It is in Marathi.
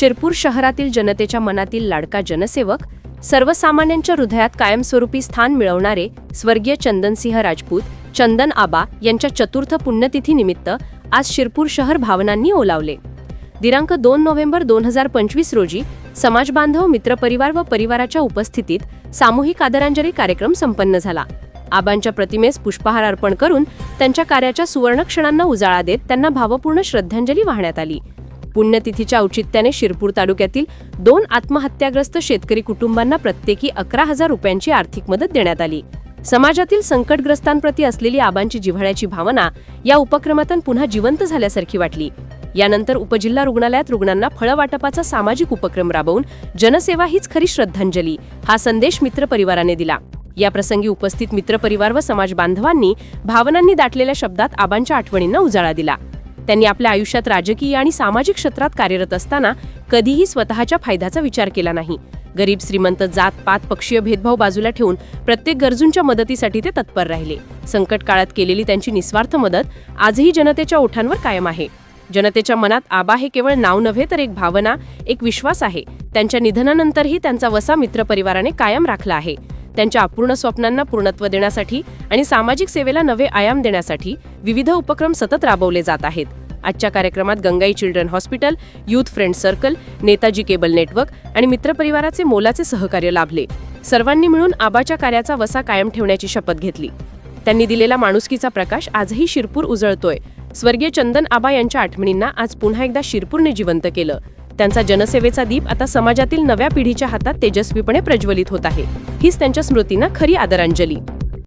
शिरपूर शहरातील जनतेच्या मनातील लाडका जनसेवक, सर्वसामान्यांच्या हृदयात कायमस्वरूपी स्थान मिळवणारे स्वर्गीय चंदनसिंह राजपूत चंदन आबा यांच्या चतुर्थ पुण्यतिथीनिमित्त आज शिरपूर शहर भावनांनी ओलावले। दिनांक 2 नोव्हेंबर 2025 रोजी समाजबांधव, मित्रपरिवार व परिवाराच्या उपस्थितीत सामूहिक आदरांजली कार्यक्रम संपन्न झाला। आबांच्या प्रतिमेस पुष्पहार अर्पण करून त्यांच्या कार्याच्या सुवर्ण क्षणांना उजाळा देत त्यांना भावपूर्ण श्रद्धांजली वाहण्यात आली। पुण्यतिथीच्या औचित्याने शिरपूर तालुक्यातील 2 आत्महत्याग्रस्त शेतकरी कुटुंबांना प्रत्येकी 11,000 रुपयांची आर्थिक मदत देण्यात आली। समाजातील संकटग्रस्तांप्रती असलेली आबांची जिव्हाळ्याची भावना या उपक्रमातून पुन्हा जिवंत झाल्यासारखी वाटली। यानंतर उपजिल्हा रुग्णालयात रुग्णांना फळवाटपाचा सामाजिक उपक्रम राबवून जनसेवा हीच खरी श्रद्धांजली हा संदेश मित्रपरिवाराने दिला। या प्रसंगी उपस्थित मित्रपरिवार व समाज बांधवांनी भावनांनी दाटलेल्या शब्दात आबांच्या आठवणींना उजाळा दिला। त्यांनी आपल्या आयुष्यात राजकीय आणि सामाजिक क्षेत्रात कार्यरत असताना कधीही स्वतःच्या फायद्याचा विचार केला नाही। गरीब श्रीमंत, जात पात, पक्षीय भेदभाव बाजूला ठेवून प्रत्येक गरजूंच्या मदतीसाठी ते तत्पर राहिले। संकट काळात केलेली त्यांची निस्वार्थ मदत आजही जनतेच्या ओठांवर कायम आहे। जनतेच्या मनात आबा हे केवळ नाव नव्हे तर एक भावना, एक विश्वास आहे। त्यांच्या निधनानंतरही त्यांचा वसा मित्रपरिवाराने कायम राखला आहे। त्यांच्या अपूर्ण स्वप्नांना पूर्णत्व देण्यासाठी आणि सामाजिक सेवेला नवे आयाम देण्यासाठी विविध उपक्रम सतत राबवले जात आहेत। आजच्या कार्यक्रमात Gangai children hospital, youth friend circle, Netaji cable network आणि मित्रपरिवाराचे मोलाचे सहकार्य लाभले। सर्वांनी मिळून आबाच्या कार्याचा वसा कायम ठेवण्याची शपथ घेतली। त्यांनी दिलेला माणुसकीचा प्रकाश आजही शिरपूर उजळतोय। स्वर्गीय चंदन आबा यांच्या आठवणींना आज पुन्हा एकदा शिरपूरने जिवंत केलं। त्यांचा जनसेवेचा दीप आता समाजातील नव्या पिढीच्या हातात तेजस्वीपणे प्रज्वलित होत आहे। हीच त्यांच्या स्मृतींना खरी आदरांजली।